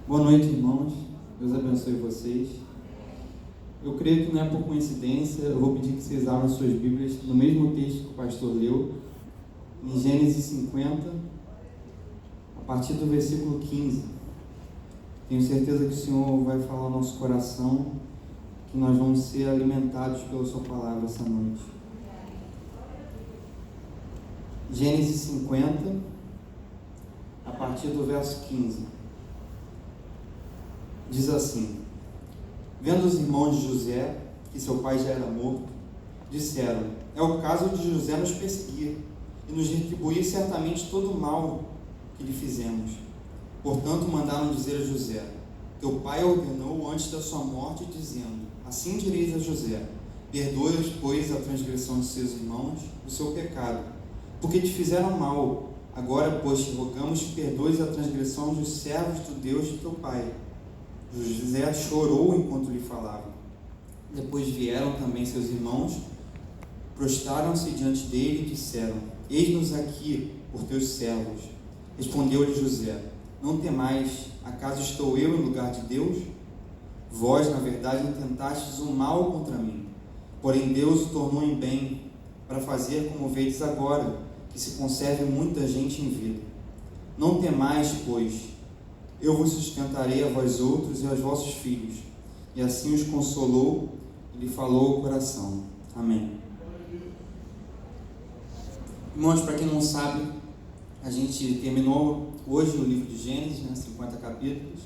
Boa noite, irmãos. Deus abençoe vocês. Eu creio que não é por coincidência, eu vou pedir que vocês abram suas Bíblias no mesmo texto que o pastor leu, em Gênesis 50, a partir do versículo 15. Tenho certeza que o Senhor vai falar ao nosso coração, que nós vamos ser alimentados pela sua palavra essa noite. Gênesis 50, a partir do verso 15. Diz assim: vendo os irmãos de José, que seu pai já era morto, disseram: é o caso de José nos perseguir e nos retribuir certamente todo o mal que lhe fizemos. Portanto mandaram dizer a José: teu pai ordenou antes da sua morte, dizendo: assim direis a José: perdoa-os, pois, a transgressão de seus irmãos, o seu pecado, porque te fizeram mal. Agora, pois, te rogamos que perdoes a transgressão dos servos do Deus de teu pai. José chorou enquanto lhe falava. Depois vieram também seus irmãos, prostraram-se diante dele e disseram: eis-nos aqui por teus servos. Respondeu-lhe José: não temais, acaso estou eu em lugar de Deus? Vós, na verdade, intentastes o mal contra mim, porém Deus o tornou em bem, para fazer como vedes agora, que se conserve muita gente em vida. Não temais, pois, eu vos sustentarei a vós outros e aos vossos filhos. E assim os consolou e lhe falou ao coração. Amém. Irmãos, para quem não sabe, a gente terminou hoje o livro de Gênesis, 50 capítulos.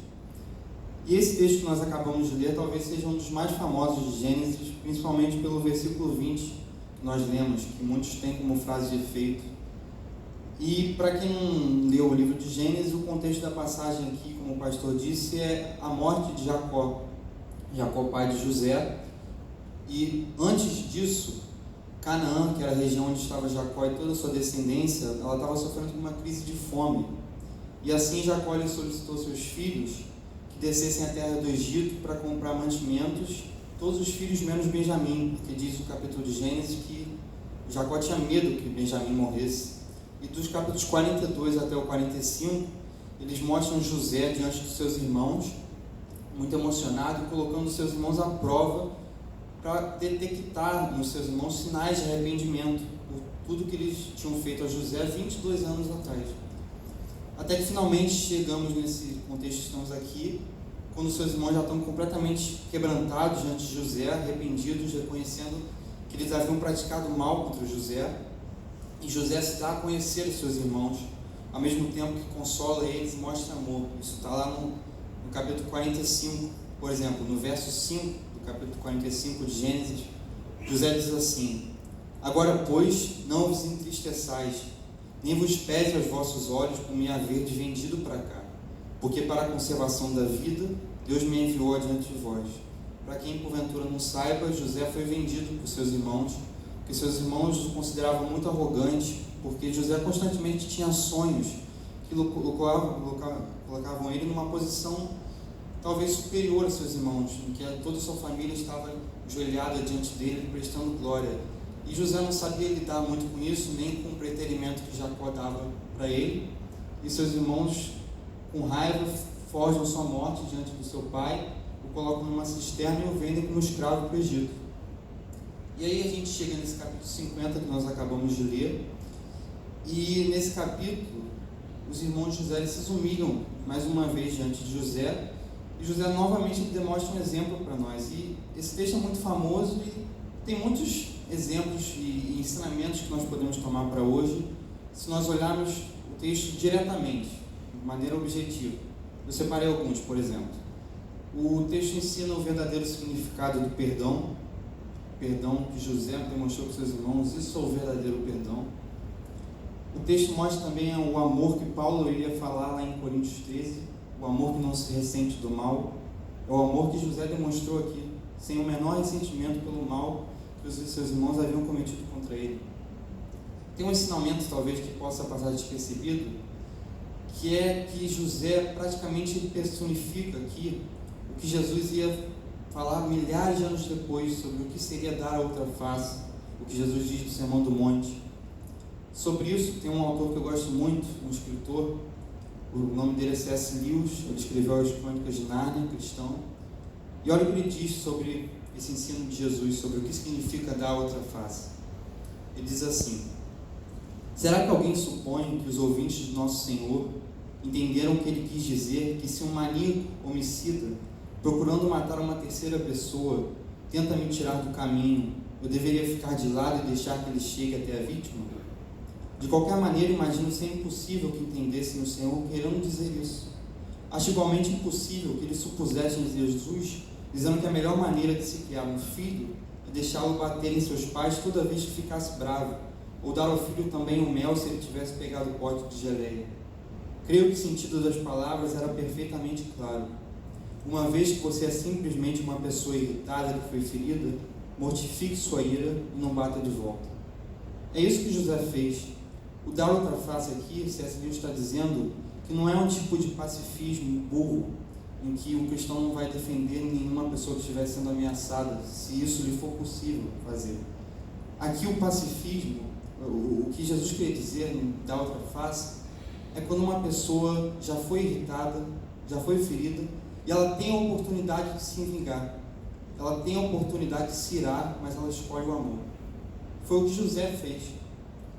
E esse texto que nós acabamos de ler talvez seja um dos mais famosos de Gênesis, principalmente pelo versículo 20 que nós lemos, que muitos têm como frase de efeito. E para quem não leu o livro de Gênesis, o contexto da passagem aqui, como o pastor disse, é a morte de Jacó. Jacó, pai de José. E antes disso, Canaã, que era a região onde estava Jacó e toda a sua descendência, ela estava sofrendo uma crise de fome. E assim Jacó lhe solicitou seus filhos que descessem à terra do Egito para comprar mantimentos, todos os filhos menos Benjamim, porque diz o capítulo de Gênesis que Jacó tinha medo que Benjamim morresse. E dos capítulos 42 até o 45, eles mostram José diante dos seus irmãos, muito emocionado, e colocando os seus irmãos à prova para detectar nos seus irmãos sinais de arrependimento por tudo que eles tinham feito a José 22 anos atrás. Até que finalmente chegamos nesse contexto, estamos aqui, quando os seus irmãos já estão completamente quebrantados diante de José, arrependidos, reconhecendo que eles haviam praticado mal contra José. E José se dá a conhecer os seus irmãos, ao mesmo tempo que consola eles e mostra amor. Isso está lá no capítulo 45, por exemplo, no verso 5 do capítulo 45 de Gênesis. José diz assim: agora, pois, não vos entristeçais, nem vos pese aos vossos olhos por me haver vendido para cá, porque para a conservação da vida Deus me enviou adiante de vós. Para quem porventura não saiba, José foi vendido por seus irmãos, porque seus irmãos o consideravam muito arrogante, porque José constantemente tinha sonhos que colocavam ele numa posição talvez superior a seus irmãos, em que toda a sua família estava ajoelhada diante dele, prestando glória. E José não sabia lidar muito com isso, nem com o preterimento que Jacó dava para ele. E seus irmãos, com raiva, forjam sua morte diante do seu pai, o colocam numa cisterna e o vendem como escravo para o Egito. E aí a gente chega nesse capítulo 50 que nós acabamos de ler, e nesse capítulo os irmãos de José eles se humilham mais uma vez diante de José, e José novamente demonstra um exemplo para nós. E esse texto é muito famoso e tem muitos exemplos e ensinamentos que nós podemos tomar para hoje, se nós olharmos o texto diretamente, de maneira objetiva. Eu separei alguns, por exemplo. O texto ensina o verdadeiro significado do perdão que José demonstrou para seus irmãos. Isso é o verdadeiro perdão. O texto mostra também o amor que Paulo iria falar lá em Coríntios 13, o amor que não se ressente do mal. É o amor que José demonstrou aqui, sem o menor ressentimento pelo mal que os seus irmãos haviam cometido contra ele. Tem um ensinamento talvez que possa passar despercebido, que é que José praticamente personifica aqui o que Jesus ia falar milhares de anos depois sobre o que seria dar a outra face, o que Jesus diz no Sermão do Monte. Sobre isso, tem um autor que eu gosto muito, um escritor, O nome dele é C.S. Lewis, ele escreveu as Crônicas de Nárnia, cristão. E olha o que ele diz sobre esse ensino de Jesus, sobre o que significa dar a outra face. Ele diz assim: será que alguém supõe que os ouvintes de nosso Senhor entenderam o que ele quis dizer, que se um maníaco homicida, procurando matar uma terceira pessoa, tenta me tirar do caminho, eu deveria ficar de lado e deixar que ele chegue até a vítima? De qualquer maneira, imagino ser impossível que entendessem o Senhor querendo dizer isso. Acho igualmente impossível que eles supusessem Jesus dizendo que a melhor maneira de se criar um filho é deixá-lo bater em seus pais toda vez que ficasse bravo, ou dar ao filho também o mel se ele tivesse pegado o pote de geleia. Creio que o sentido das palavras era perfeitamente claro. Uma vez que você é simplesmente uma pessoa irritada que foi ferida, mortifique sua ira e não bata de volta. É isso que José fez. O dar outra face aqui, C.S. Lewis está dizendo que não é um tipo de pacifismo burro, em que o cristão não vai defender nenhuma pessoa que estiver sendo ameaçada, se isso lhe for possível fazer. Aqui o pacifismo, o que Jesus queria dizer no dar outra face, é quando uma pessoa já foi irritada, já foi ferida, e ela tem a oportunidade de se vingar. Ela tem a oportunidade de se irar, mas ela escolhe o amor. Foi o que José fez.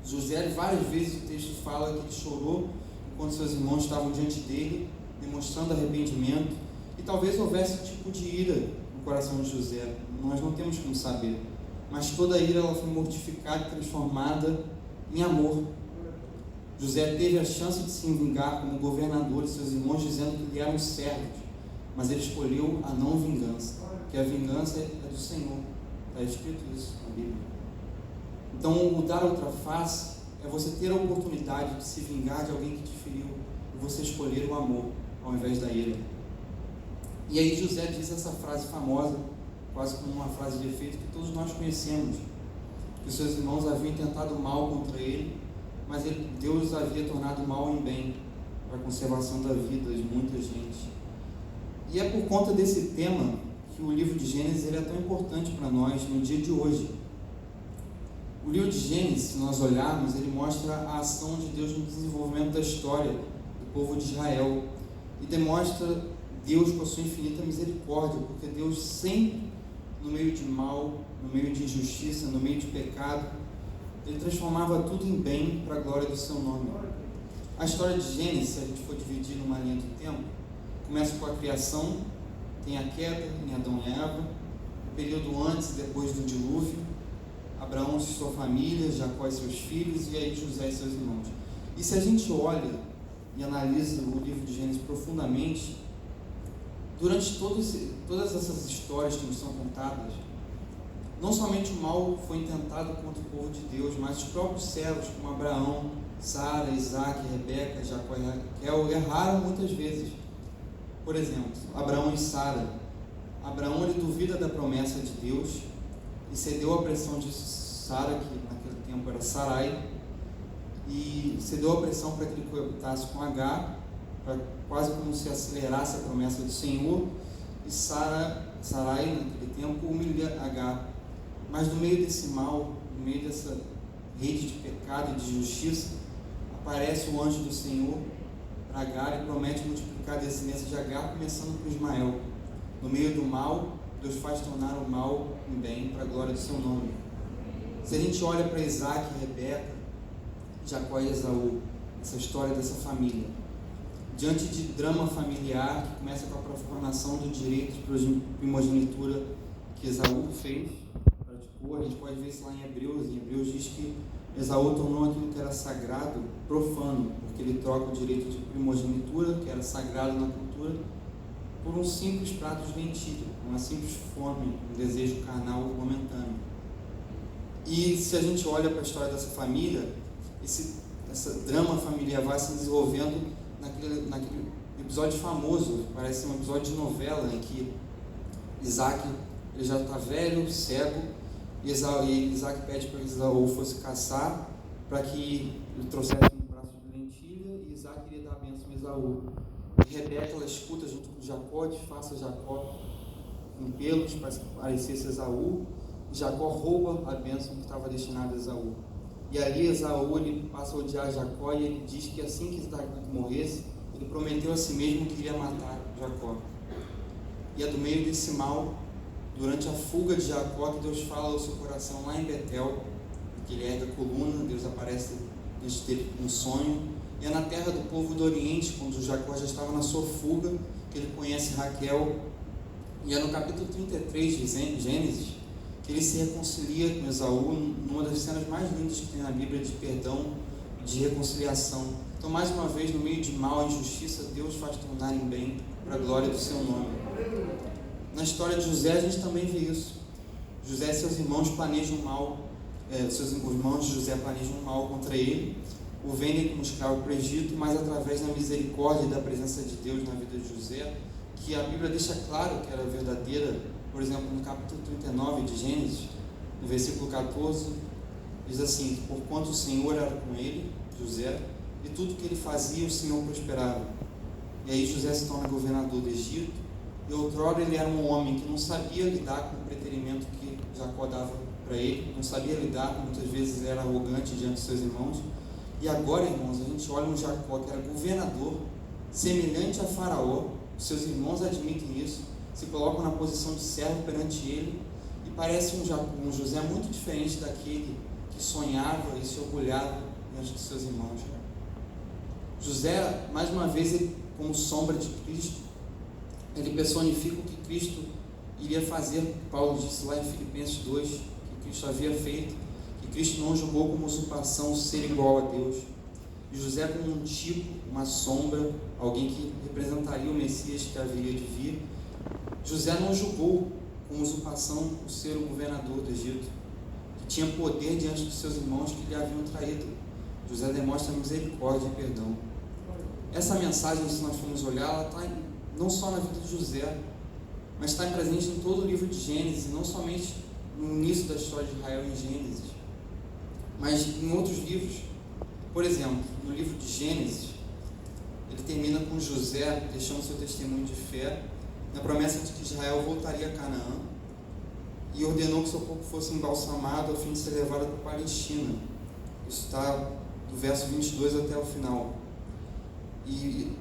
José, várias vezes o texto fala que ele chorou enquanto seus irmãos estavam diante dele, demonstrando arrependimento, e talvez houvesse um tipo de ira no coração de José. Nós não temos como saber. Mas toda a ira ela foi mortificada e transformada em amor. José teve a chance de se vingar como governador de seus irmãos, dizendo que ele eram servos, mas ele escolheu a não vingança, que a vingança é do Senhor. Está escrito isso na Bíblia. Então, o dar outra face é você ter a oportunidade de se vingar de alguém que te feriu, e você escolher o amor ao invés da ira. E aí José diz essa frase famosa, quase como uma frase de efeito que todos nós conhecemos, que os seus irmãos haviam tentado mal contra ele, mas Deus havia tornado mal em bem, para a conservação da vida de muita gente. E é por conta desse tema que o livro de Gênesis ele é tão importante para nós no dia de hoje. O livro de Gênesis, se nós olharmos, ele mostra a ação de Deus no desenvolvimento da história do povo de Israel, e demonstra Deus com a sua infinita misericórdia, porque Deus sempre, no meio de mal, no meio de injustiça, no meio de pecado, ele transformava tudo em bem para a glória do seu nome. A história de Gênesis, se a gente for dividir numa linha do tempo, começa com a criação, tem a queda em Adão e Eva, o período antes e depois do dilúvio, Abraão e sua família, Jacó e seus filhos, e aí José e seus irmãos. E se a gente olha e analisa o livro de Gênesis profundamente, durante todas essas histórias que nos são contadas, não somente o mal foi intentado contra o povo de Deus, mas os próprios servos, como Abraão, Sara, Isaac, Rebeca, Jacó e Raquel, erraram muitas vezes. Por exemplo, Abraão e Sara. Abraão ele duvida da promessa de Deus e cedeu à pressão de Sara, que naquele tempo era Sarai, e cedeu à pressão para que ele coabitasse com Agar, para quase como se acelerasse a promessa do Senhor, e Sarai naquele tempo humilha Agar. Mas no meio desse mal, no meio dessa rede de pecado e de justiça, aparece o anjo do Senhor para Agar e promete multiplicar a descendência de Agar, começando por Ismael. No meio do mal, Deus faz tornar o mal em bem para a glória do seu nome. Se a gente olha para Isaac e Rebeca, Jacó e Esaú, essa história dessa família, diante de drama familiar que começa com a profanação do direito de primogenitura que Esaú fez, praticou, a gente pode ver isso lá em Hebreus. Em Hebreus diz que Esaú tornou aquilo que era sagrado profano, porque ele troca o direito de primogenitura, que era sagrado na cultura, por um simples prato de lentilha, uma simples fome, um desejo carnal momentâneo. E se a gente olha para a história dessa família, essa drama familiar vai se desenvolvendo naquele episódio famoso, parece um episódio de novela, em que Isaac ele já está velho, cego, e Isaac pede para que Esaú fosse caçar, para que ele trouxesse um prato de lentilha, e Isaac iria dar a bênção a Esaú. E Rebeca ela escuta junto com Jacó, disfarça Jacó com pelos para parecer Esaú, e Jacó rouba a bênção que estava destinada a Esaú. E ali Esaú ele passa a odiar Jacó, e ele diz que assim que Isaac morresse, e prometeu a si mesmo que iria matar Jacó. E é do meio desse mal, durante a fuga de Jacó, que Deus fala ao seu coração lá em Betel, que ele ergue a coluna, Deus aparece neste dele um sonho. E é na terra do povo do Oriente, quando Jacó já estava na sua fuga, que ele conhece Raquel. E é no capítulo 33 de Gênesis que ele se reconcilia com Esaú, numa das cenas mais lindas que tem na Bíblia de perdão e de reconciliação. Então, mais uma vez, no meio de mal e injustiça, Deus faz tornar em bem para a glória do seu nome. Na história de José, a gente também vê isso. José e seus irmãos planejam mal, os irmãos de José planejam mal contra ele, o vendem como escravo para o Egito, mas através da misericórdia e da presença de Deus na vida de José, que a Bíblia deixa claro que era verdadeira. Por exemplo, no capítulo 39 de Gênesis, no versículo 14, diz assim: porquanto o Senhor era com ele, José, e tudo que ele fazia o Senhor prosperava. E aí José se torna governador do Egito, e outrora ele era um homem que não sabia lidar com o preterimento que Jacó dava para ele, não sabia lidar, muitas vezes ele era arrogante diante de seus irmãos. E agora, irmãos, a gente olha um Jacó que era governador, semelhante a Faraó, seus irmãos admitem isso, se colocam na posição de servo perante ele, e parece um José muito diferente daquele que sonhava e se orgulhava diante de seus irmãos. José, mais uma vez, ele, como sombra de Cristo, ele personifica o que Cristo iria fazer. Paulo disse lá em Filipenses 2, que Cristo havia feito, que Cristo não julgou como usurpação ser igual a Deus. E José como um tipo, uma sombra, alguém que representaria o Messias que haveria de vir. José não julgou como usurpação o ser o governador do Egito, que tinha poder diante dos seus irmãos que lhe haviam traído. José demonstra misericórdia e perdão. Essa mensagem, se nós formos olhar, ela está não só na vida de José, mas está presente em todo o livro de Gênesis, não somente no início da história de Israel em Gênesis, mas em outros livros. Por exemplo, no livro de Gênesis, ele termina com José deixando seu testemunho de fé na promessa de que Israel voltaria a Canaã, e ordenou que seu corpo fosse embalsamado a fim de ser levado para a Palestina. Isso está do verso 22 até o final. E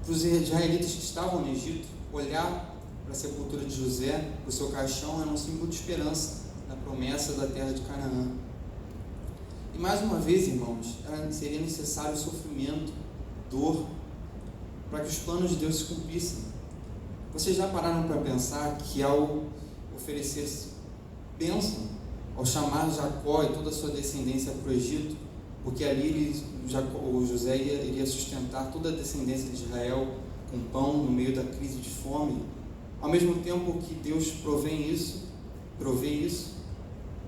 para os israelitas que estavam no Egito, olhar para a sepultura de José, para o seu caixão, era um símbolo de esperança na promessa da terra de Canaã. E mais uma vez, irmãos, seria necessário sofrimento, dor, para que os planos de Deus se cumprissem. Vocês já pararam para pensar que ao oferecer bênção, ao chamar Jacó e toda a sua descendência para o Egito, porque ali o José iria sustentar toda a descendência de Israel com pão no meio da crise de fome, ao mesmo tempo que Deus provê isso,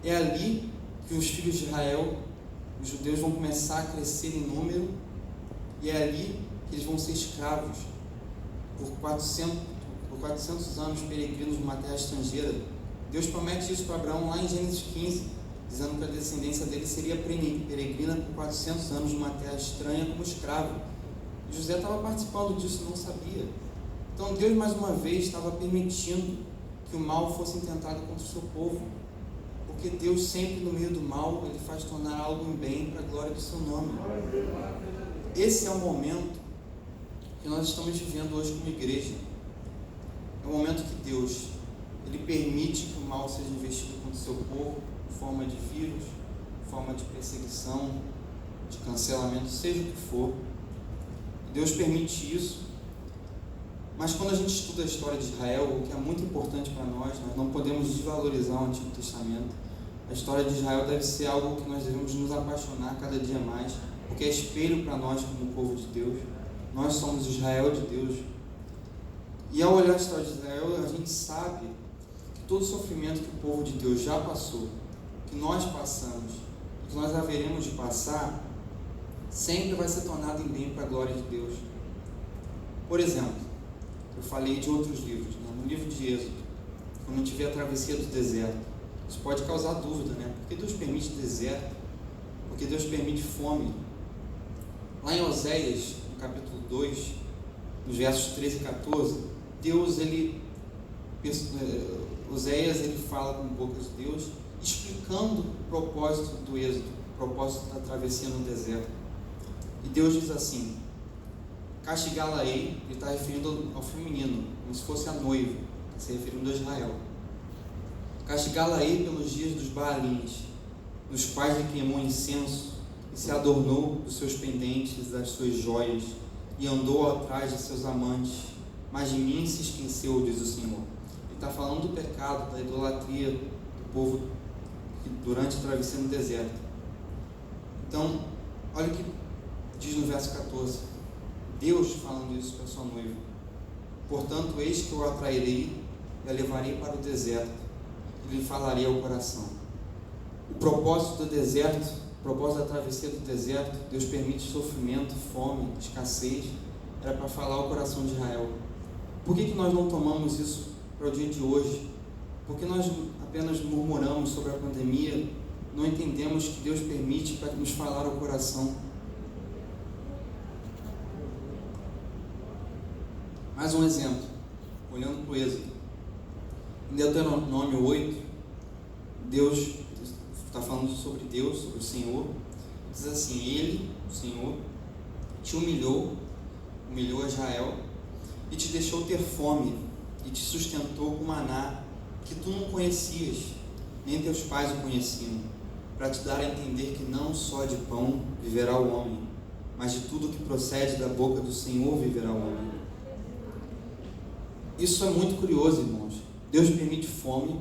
é ali que os filhos de Israel, os judeus, vão começar a crescer em número, e é ali que eles vão ser escravos por 400 anos, peregrinos numa terra estrangeira. Deus promete isso para Abraão lá em Gênesis 15, dizendo que a descendência dele seria peregrina por 400 anos numa terra estranha como escravo. E José estava participando disso, não sabia. Então Deus mais uma vez estava permitindo que o mal fosse intentado contra o seu povo, porque Deus sempre no meio do mal, ele faz tornar algo em bem para a glória do seu nome. Esse é o momento que nós estamos vivendo hoje como igreja. É o momento que Deus, ele permite que o mal seja investido contra o seu povo, em forma de vírus, em forma de perseguição, de cancelamento, seja o que for. Deus permite isso. Mas quando a gente estuda a história de Israel, o que é muito importante para nós não podemos desvalorizar o Antigo Testamento. A história de Israel deve ser algo que nós devemos nos apaixonar cada dia mais, porque é espelho para nós como povo de Deus. Nós somos Israel de Deus. E ao olhar a história de Israel, a gente sabe que todo o sofrimento que o povo de Deus já passou, que nós passamos, que nós haveremos de passar, sempre vai ser tornado em bem para a glória de Deus. Por exemplo, eu falei de outros livros, no livro de Êxodo, quando tiver a travessia do deserto, isso pode causar dúvida, Por que Deus permite deserto? Porque Deus permite fome. Lá em Oséias, no capítulo 2, nos versos 13 e 14, Oséias fala com boca de Deus, explicando o propósito do êxodo, o propósito da travessia no deserto. E Deus diz assim, castigá-la-ei, ele está referindo ao feminino, como se fosse a noiva, se referindo a Israel. Castigá-la-ei pelos dias dos Baalins, nos quais lhe queimou incenso e se adornou dos seus pendentes, das suas joias, e andou atrás de seus amantes, mas de mim se esqueceu, diz o Senhor. Ele está falando do pecado, da idolatria do povo durante a travessia no deserto. Então, olha o que diz no verso 14, Deus falando isso para sua noiva: portanto, eis que eu a atrairei e a levarei para o deserto, e lhe falarei ao coração. O propósito do deserto, o propósito da travessia do deserto, Deus permite sofrimento, fome, escassez, era para falar ao coração de Israel. Por que nós não tomamos isso para o dia de hoje? Porque nós apenas murmuramos sobre a pandemia, não entendemos que Deus permite para nos falar ao coração. Mais um exemplo, olhando para o Êxodo. Em Deuteronômio 8, Deus está falando sobre Deus, sobre o Senhor. Diz assim: Ele, o Senhor, te humilhou a Israel, e te deixou ter fome, e te sustentou com maná que tu não conhecias, nem teus pais o conheciam, para te dar a entender que não só de pão viverá o homem, mas de tudo que procede da boca do Senhor viverá o homem. Isso é muito curioso, irmãos. Deus permite fome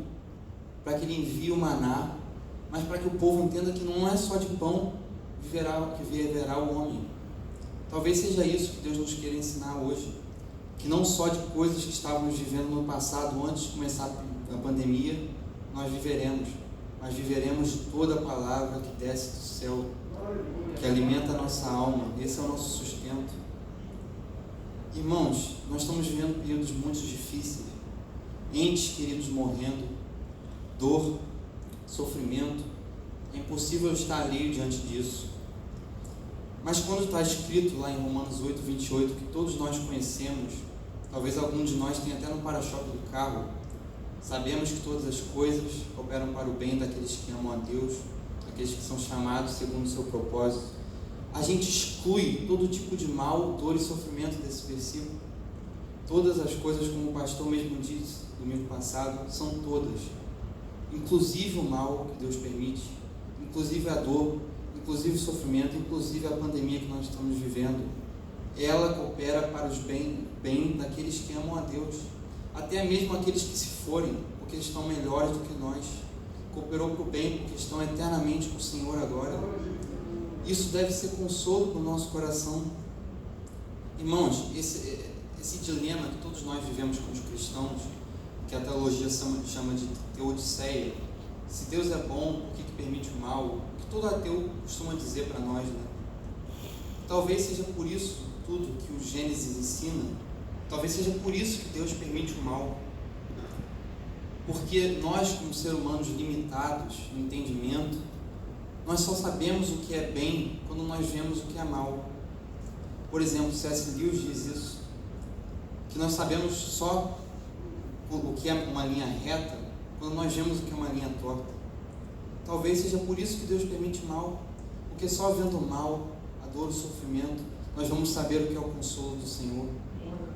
para que Ele envie o maná, mas para que o povo entenda que não é só de pão que viverá o homem. Talvez seja isso que Deus nos queira ensinar hoje, que não só de coisas que estávamos vivendo no passado, antes de começar a pandemia, nós viveremos, mas viveremos de toda a palavra que desce do céu, que alimenta a nossa alma. Esse é o nosso sustento. Irmãos, nós estamos vivendo períodos muito difíceis, entes queridos morrendo, dor, sofrimento. É impossível estar alheio diante disso. Mas quando está escrito lá em Romanos 8, 28, que todos nós conhecemos, talvez algum de nós tenha até no para-choque do carro, sabemos que todas as coisas cooperam para o bem daqueles que amam a Deus, daqueles que são chamados segundo o seu propósito. A gente exclui todo tipo de mal, dor e sofrimento desse versículo. Todas as coisas, como o pastor mesmo disse domingo passado, são todas, inclusive o mal que Deus permite, inclusive a dor, inclusive o sofrimento, inclusive a pandemia que nós estamos vivendo. Ela coopera para os bem daqueles que amam a Deus, até mesmo aqueles que se forem, porque estão melhores do que nós. Cooperou para o bem, porque estão eternamente com o Senhor agora. Isso deve ser consolo para o nosso coração. Irmãos, esse dilema que todos nós vivemos como cristãos, que a teologia chama de teodiceia, se Deus é bom, por que permite o mal? O que todo ateu costuma dizer para nós, né? Talvez seja por isso tudo que o Gênesis ensina, talvez seja por isso que Deus permite o mal. Porque nós, como seres humanos limitados no entendimento, nós só sabemos o que é bem quando nós vemos o que é mal. Por exemplo, C.S. Lewis diz isso, que nós sabemos só o que é uma linha reta quando nós vemos o que é uma linha torta. Talvez seja por isso que Deus permite mal, porque só vendo o mal, a dor, o sofrimento, nós vamos saber o que é o consolo do Senhor.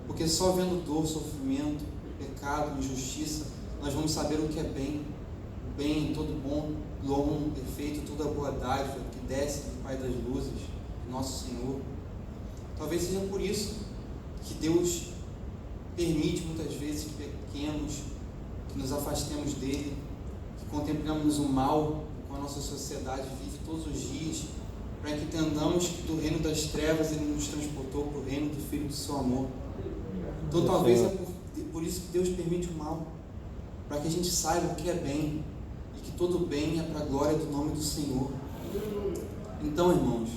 Porque só vendo dor, sofrimento, pecado, injustiça, nós vamos saber o que é bem. O bem, todo bom, bom, perfeito, toda boa dádiva que desce do Pai das luzes, nosso Senhor. Talvez seja por isso que Deus permite muitas vezes que pequemos, que nos afastemos dele, que contemplamos o mal com a nossa sociedade vive todos os dias, para que entendamos que do reino das trevas ele nos transportou para o reino do Filho do seu amor. Então talvez é por isso que Deus permite o mal, para que a gente saiba o que é bem, e que todo bem é para a glória do nome do Senhor. Então, irmãos,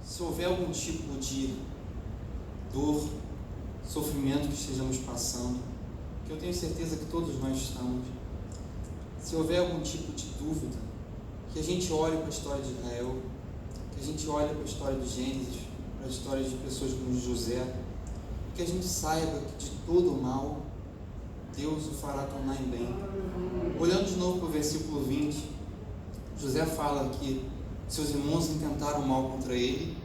se houver algum tipo de dor, sofrimento que estejamos passando, que eu tenho certeza que todos nós estamos, se houver algum tipo de dúvida, que a gente olhe para a história de Israel, que a gente olhe para a história de Gênesis, para a história de pessoas como José, que a gente saiba que de todo o mal, Deus o fará tornar em bem. Olhando de novo para o versículo 20, José fala que seus irmãos intentaram mal contra ele,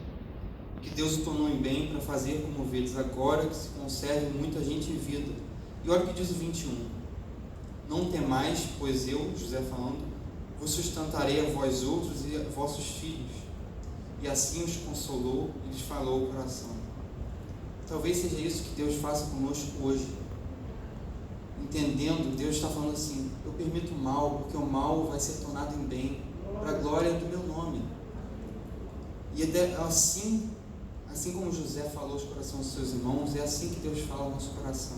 que Deus o tornou em bem para fazer como vedes agora, que se conserve muita gente em vida. E olha o que diz o 21. Não temais, pois eu, José falando, vos sustentarei a vós outros e a vossos filhos. E assim os consolou e lhes falou o coração. Talvez seja isso que Deus faça conosco hoje. Entendendo, Deus está falando assim: eu permito o mal, porque o mal vai ser tornado em bem, para a glória do meu nome. E assim como José falou aos corações dos seus irmãos, é assim que Deus fala ao nosso coração.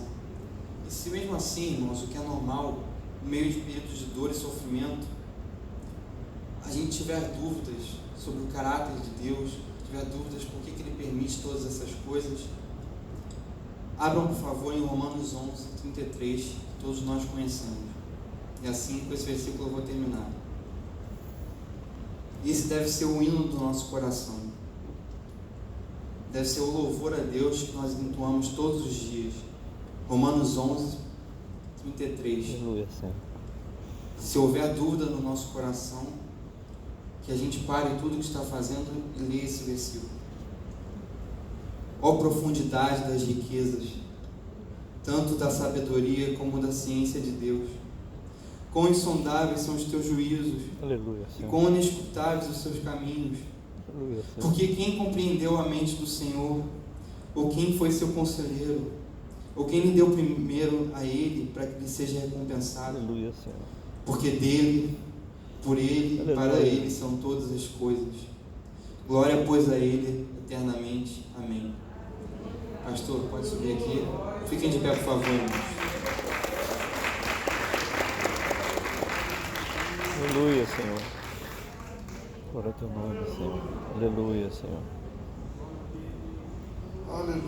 E se mesmo assim, irmãos, o que é normal, no meio de períodos de dor e sofrimento, a gente tiver dúvidas sobre o caráter de Deus, tiver dúvidas por que Ele permite todas essas coisas, abram por favor em Romanos 11, 33, que todos nós conhecemos. E assim, com esse versículo eu vou terminar. Esse deve ser o hino do nosso coração. Deve ser o louvor a Deus que nós entoamos todos os dias. Romanos 11, 33. Aleluia, Senhor. Se houver dúvida no nosso coração, que a gente pare tudo que está fazendo e leia esse versículo. Ó profundidade das riquezas, tanto da sabedoria como da ciência de Deus. Quão insondáveis são os teus juízos, Aleluia, e Senhor. quão inescrutáveis os seus caminhos. Aleluia, Senhor. Porque quem compreendeu a mente do Senhor, ou quem foi seu conselheiro, ou quem lhe deu primeiro a Ele, para que lhe seja recompensado? Aleluia, Senhor. Porque dele, por Ele e para Aleluia. Ele são todas as coisas. Glória, pois, a Ele eternamente. Amém. Pastor, pode subir aqui. Fiquem de pé, por favor, irmãos. Aleluia, Senhor. Glória ao teu nome, Senhor. Aleluia, Senhor. Aleluia.